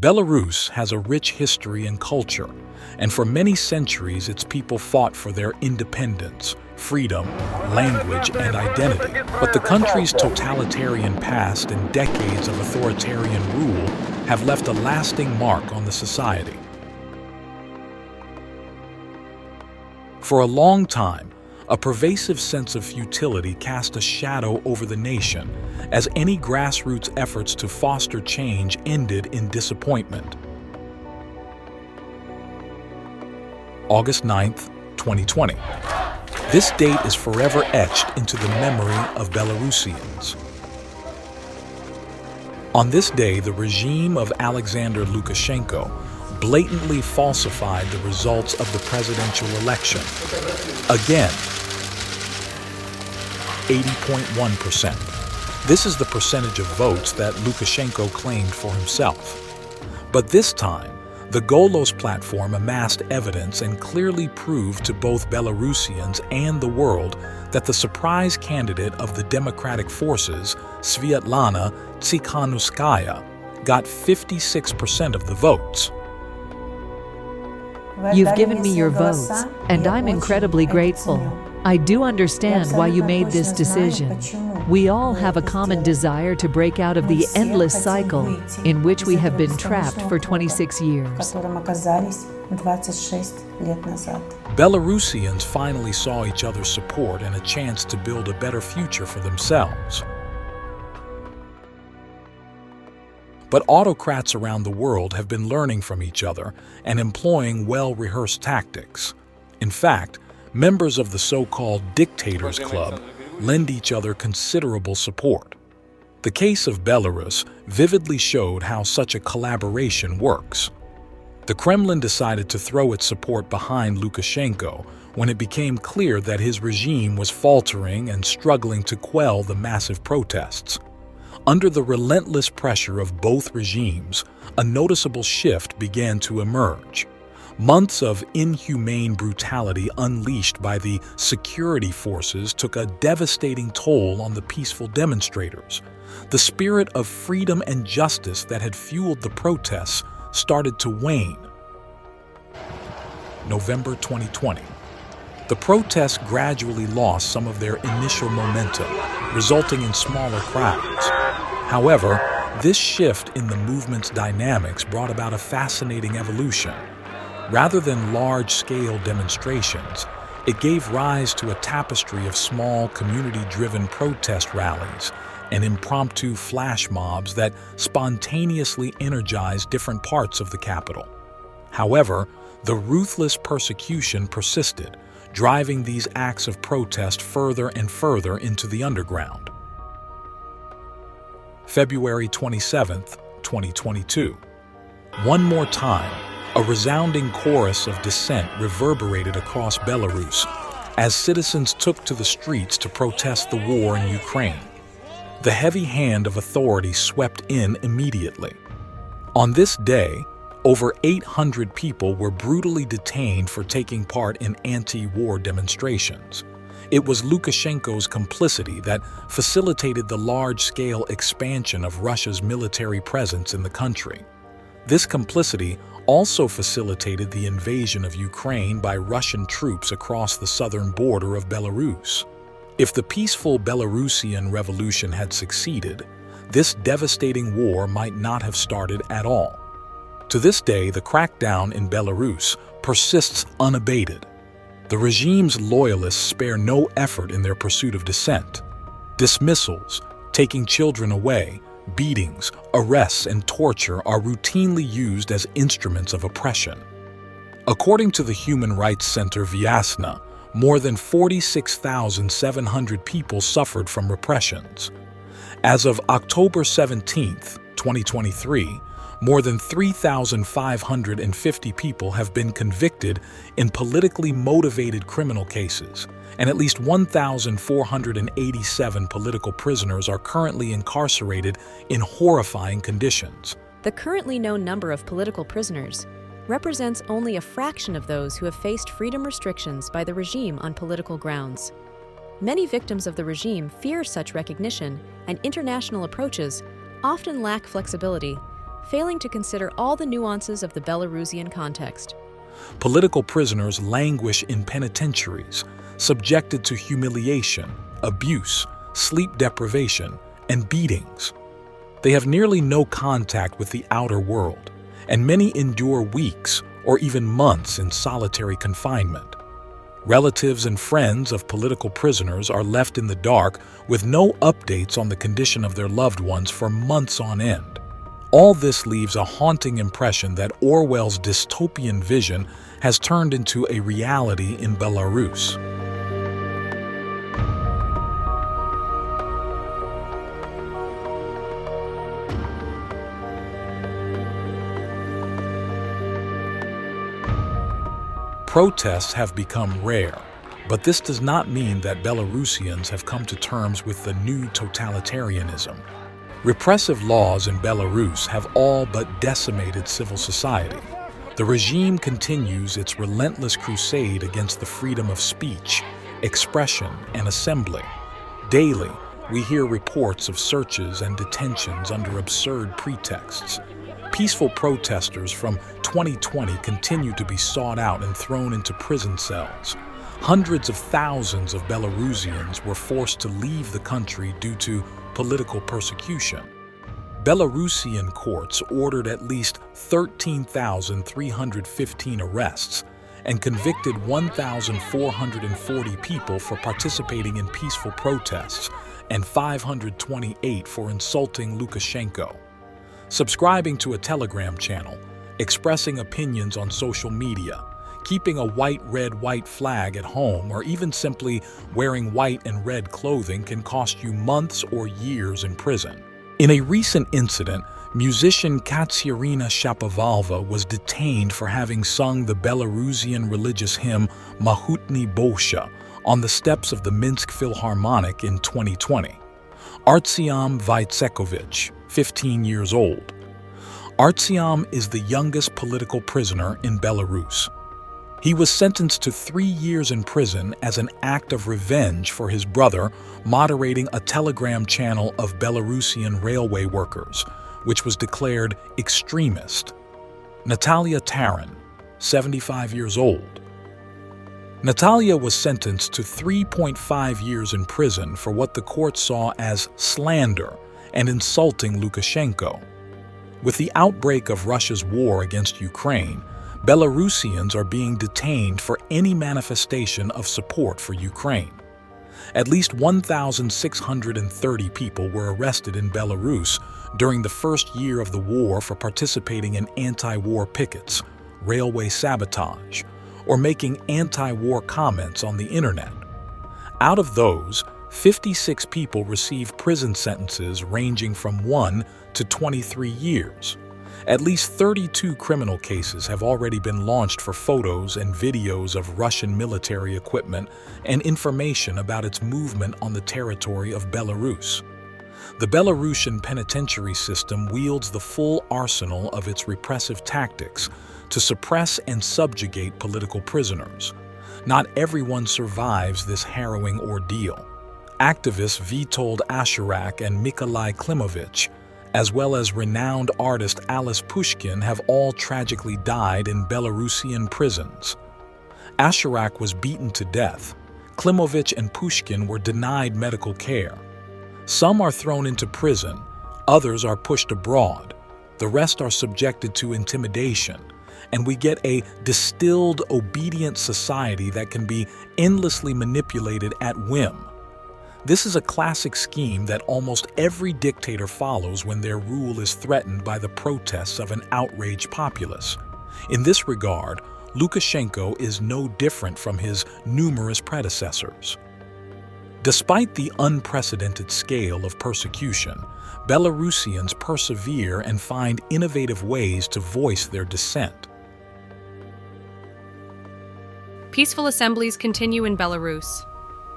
Belarus has a rich history and culture, and for many centuries its people fought for their independence, freedom, language, and identity. But the country's totalitarian past and decades of authoritarian rule have left a lasting mark on the society. For a long time, a pervasive sense of futility cast a shadow over the nation as any grassroots efforts to foster change ended in disappointment. August 9th, 2020. This date is forever etched into the memory of Belarusians. On this day, the regime of Alexander Lukashenko blatantly falsified the results of the presidential election. Again, 80.1%. This is the percentage of votes that Lukashenko claimed for himself. But this time, the Golos platform amassed evidence and clearly proved to both Belarusians and the world that the surprise candidate of the Democratic Forces, Sviatlana Tsikhanouskaya, got 56% of the votes. You've given me your votes, and I'm incredibly grateful. I do understand why you made this decision. We all have a common desire to break out of the endless cycle in which we have been trapped for 26 years. Belarusians finally saw each other's support and a chance to build a better future for themselves. But autocrats around the world have been learning from each other and employing well-rehearsed tactics. In fact, members of the so-called Dictators Club lend each other considerable support. The case of Belarus vividly showed how such a collaboration works. The Kremlin decided to throw its support behind Lukashenko when it became clear that his regime was faltering and struggling to quell the massive protests. Under the relentless pressure of both regimes, a noticeable shift began to emerge. Months of inhumane brutality unleashed by the security forces took a devastating toll on the peaceful demonstrators. The spirit of freedom and justice that had fueled the protests started to wane. November 2020. The protests gradually lost some of their initial momentum, resulting in smaller crowds. However, this shift in the movement's dynamics brought about a fascinating evolution. Rather than large-scale demonstrations, it gave rise to a tapestry of small, community-driven protest rallies and impromptu flash mobs that spontaneously energized different parts of the capital. However, the ruthless persecution persisted, driving these acts of protest further and further into the underground. February 27th, 2022. One more time, a resounding chorus of dissent reverberated across Belarus as citizens took to the streets to protest the war in Ukraine. The heavy hand of authority swept in immediately. On this day, over 800 people were brutally detained for taking part in anti-war demonstrations. It was Lukashenko's complicity that facilitated the large-scale expansion of Russia's military presence in the country. This complicity also facilitated the invasion of Ukraine by Russian troops across the southern border of Belarus. If the peaceful Belarusian revolution had succeeded, this devastating war might not have started at all. To this day, the crackdown in Belarus persists unabated. The regime's loyalists spare no effort in their pursuit of dissent. Dismissals, taking children away, beatings, arrests, and torture are routinely used as instruments of oppression. According to the Human Rights Center Vyasna, more than 46,700 people suffered from repressions. As of October 17, 2023, more than 3,550 people have been convicted in politically motivated criminal cases, and at least 1,487 political prisoners are currently incarcerated in horrifying conditions. The currently known number of political prisoners represents only a fraction of those who have faced freedom restrictions by the regime on political grounds. Many victims of the regime fear such recognition, and international approaches often lack flexibility, failing to consider all the nuances of the Belarusian context. Political prisoners languish in penitentiaries, subjected to humiliation, abuse, sleep deprivation, and beatings. They have nearly no contact with the outer world, and many endure weeks or even months in solitary confinement. Relatives and friends of political prisoners are left in the dark with no updates on the condition of their loved ones for months on end. All this leaves a haunting impression that Orwell's dystopian vision has turned into a reality in Belarus. Protests have become rare, but this does not mean that Belarusians have come to terms with the new totalitarianism. Repressive laws in Belarus have all but decimated civil society. The regime continues its relentless crusade against the freedom of speech, expression, and assembly. Daily, we hear reports of searches and detentions under absurd pretexts. Peaceful protesters from 2020 continue to be sought out and thrown into prison cells. Hundreds of thousands of Belarusians were forced to leave the country due to political persecution. Belarusian courts ordered at least 13,315 arrests and convicted 1,440 people for participating in peaceful protests and 528 for insulting Lukashenko. Subscribing to a Telegram channel, expressing opinions on social media, keeping a white, red, white flag at home, or even simply wearing white and red clothing can cost you months or years in prison. In a recent incident, musician Katsiarina Shapovalova was detained for having sung the Belarusian religious hymn Mahutny Bolsha on the steps of the Minsk Philharmonic in 2020. Artyom Vaitsekovich, 15 years old. Artyom is the youngest political prisoner in Belarus. He was sentenced to 3 years in prison as an act of revenge for his brother moderating a Telegram channel of Belarusian railway workers, which was declared extremist. Natalia Taran, 75 years old. Natalia was sentenced to 3.5 years in prison for what the court saw as slander and insulting Lukashenko. With the outbreak of Russia's war against Ukraine, Belarusians are being detained for any manifestation of support for Ukraine. At least 1,630 people were arrested in Belarus during the first year of the war for participating in anti-war pickets, railway sabotage, or making anti-war comments on the internet. Out of those, 56 people received prison sentences ranging from 1 to 23 years. At least 32 criminal cases have already been launched for photos and videos of Russian military equipment and information about its movement on the territory of Belarus. The Belarusian penitentiary system wields the full arsenal of its repressive tactics to suppress and subjugate political prisoners. Not everyone survives this harrowing ordeal. Activists Witold Asherak and Mykolai Klimovich, as well as renowned artist Alice Pushkin, have all tragically died in Belarusian prisons. Asherak was beaten to death. Klimovich and Pushkin were denied medical care. Some are thrown into prison, others are pushed abroad, the rest are subjected to intimidation, and we get a distilled, obedient society that can be endlessly manipulated at whim. This is a classic scheme that almost every dictator follows when their rule is threatened by the protests of an outraged populace. In this regard, Lukashenko is no different from his numerous predecessors. Despite the unprecedented scale of persecution, Belarusians persevere and find innovative ways to voice their dissent. Peaceful assemblies continue in Belarus.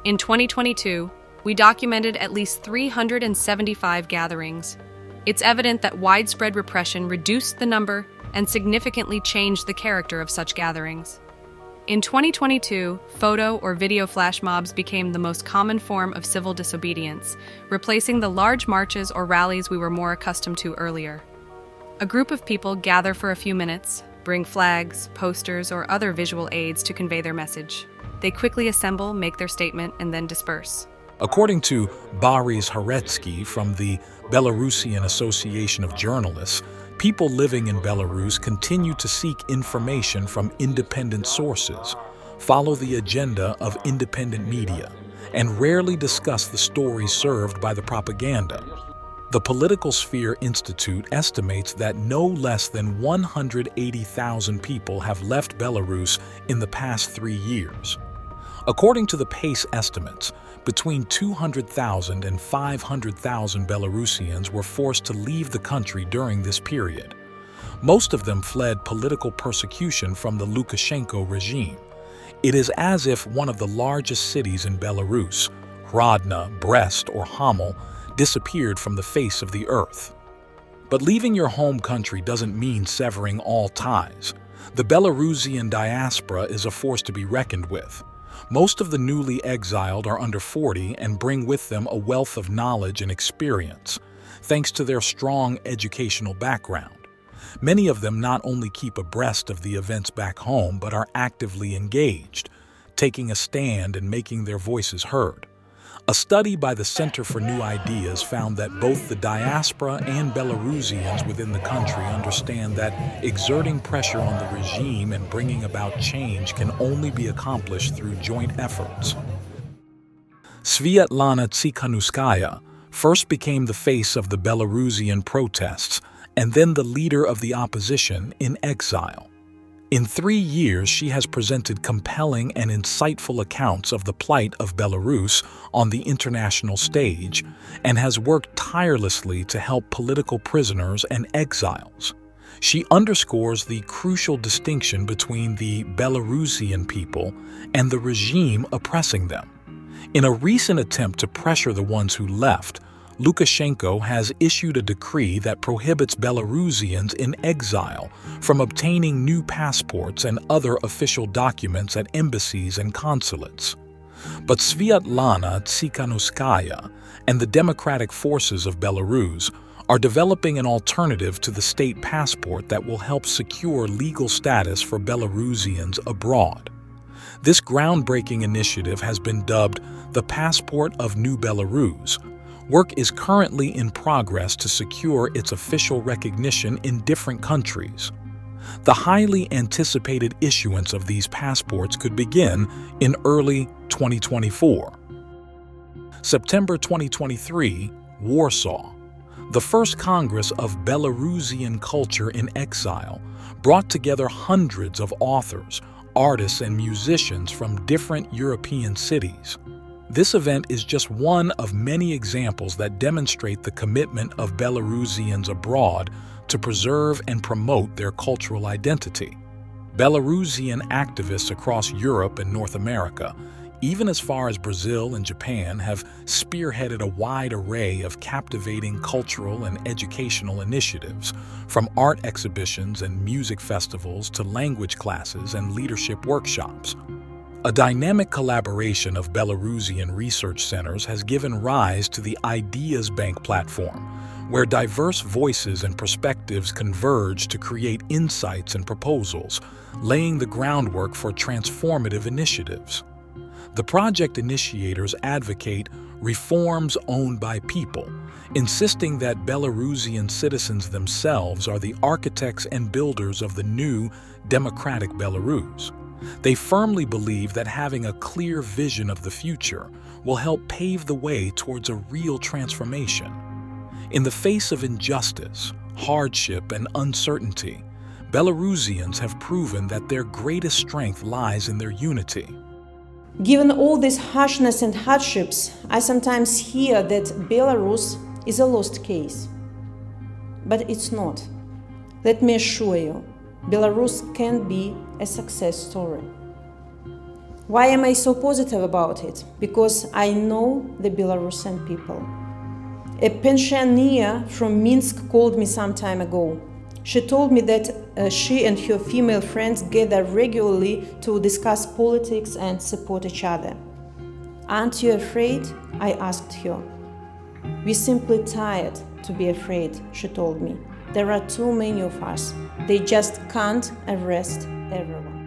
In 2022, we documented at least 375 gatherings. It's evident that widespread repression reduced the number and significantly changed the character of such gatherings. In 2022, photo or video flash mobs became the most common form of civil disobedience, replacing the large marches or rallies we were more accustomed to earlier. A group of people gather for a few minutes, bring flags, posters, or other visual aids to convey their message. They quickly assemble, make their statement, and then disperse. According to Boris Haretsky from the Belarusian Association of Journalists, people living in Belarus continue to seek information from independent sources, follow the agenda of independent media, and rarely discuss the stories served by the propaganda. The Political Sphere Institute estimates that no less than 180,000 people have left Belarus in the past 3 years. According to the PACE estimates, between 200,000 and 500,000 Belarusians were forced to leave the country during this period. Most of them fled political persecution from the Lukashenko regime. It is as if one of the largest cities in Belarus, Hrodna, Brest, or Hamel, disappeared from the face of the earth. But leaving your home country doesn't mean severing all ties. The Belarusian diaspora is a force to be reckoned with. Most of the newly exiled are under 40 and bring with them a wealth of knowledge and experience, thanks to their strong educational background. Many of them not only keep abreast of the events back home, but are actively engaged, taking a stand and making their voices heard. A study by the Center for New Ideas found that both the diaspora and Belarusians within the country understand that exerting pressure on the regime and bringing about change can only be accomplished through joint efforts. Sviatlana Tsikhanouskaya first became the face of the Belarusian protests and then the leader of the opposition in exile. In 3 years, she has presented compelling and insightful accounts of the plight of Belarus on the international stage and has worked tirelessly to help political prisoners and exiles. She underscores the crucial distinction between the Belarusian people and the regime oppressing them. In a recent attempt to pressure the ones who left, Lukashenko has issued a decree that prohibits Belarusians in exile from obtaining new passports and other official documents at embassies and consulates. But Sviatlana Tsikhanouskaya and the democratic forces of Belarus are developing an alternative to the state passport that will help secure legal status for Belarusians abroad. This groundbreaking initiative has been dubbed the Passport of New Belarus. Work is currently in progress to secure its official recognition in different countries. The highly anticipated issuance of these passports could begin in early 2024. September 2023, Warsaw. The first Congress of Belarusian Culture in Exile brought together hundreds of authors, artists, and musicians from different European cities. This event is just one of many examples that demonstrate the commitment of Belarusians abroad to preserve and promote their cultural identity. Belarusian activists across Europe and North America, even as far as Brazil and Japan, have spearheaded a wide array of captivating cultural and educational initiatives, from art exhibitions and music festivals to language classes and leadership workshops. A dynamic collaboration of Belarusian research centers has given rise to the Ideas Bank platform, where diverse voices and perspectives converge to create insights and proposals, laying the groundwork for transformative initiatives. The project initiators advocate reforms owned by people, insisting that Belarusian citizens themselves are the architects and builders of the new democratic Belarus. They firmly believe that having a clear vision of the future will help pave the way towards a real transformation. In the face of injustice, hardship, and uncertainty, Belarusians have proven that their greatest strength lies in their unity. Given all this harshness and hardships, I sometimes hear that Belarus is a lost case. But it's not. Let me assure you, Belarus can be a success story. Why am I so positive about it? Because I know the Belarusian people. A pensioner from Minsk called me some time ago. She told me that she and her female friends gather regularly to discuss politics and support each other. Aren't you afraid? I asked her. We're simply tired to be afraid, she told me. There are too many of us. They just can't arrest everyone.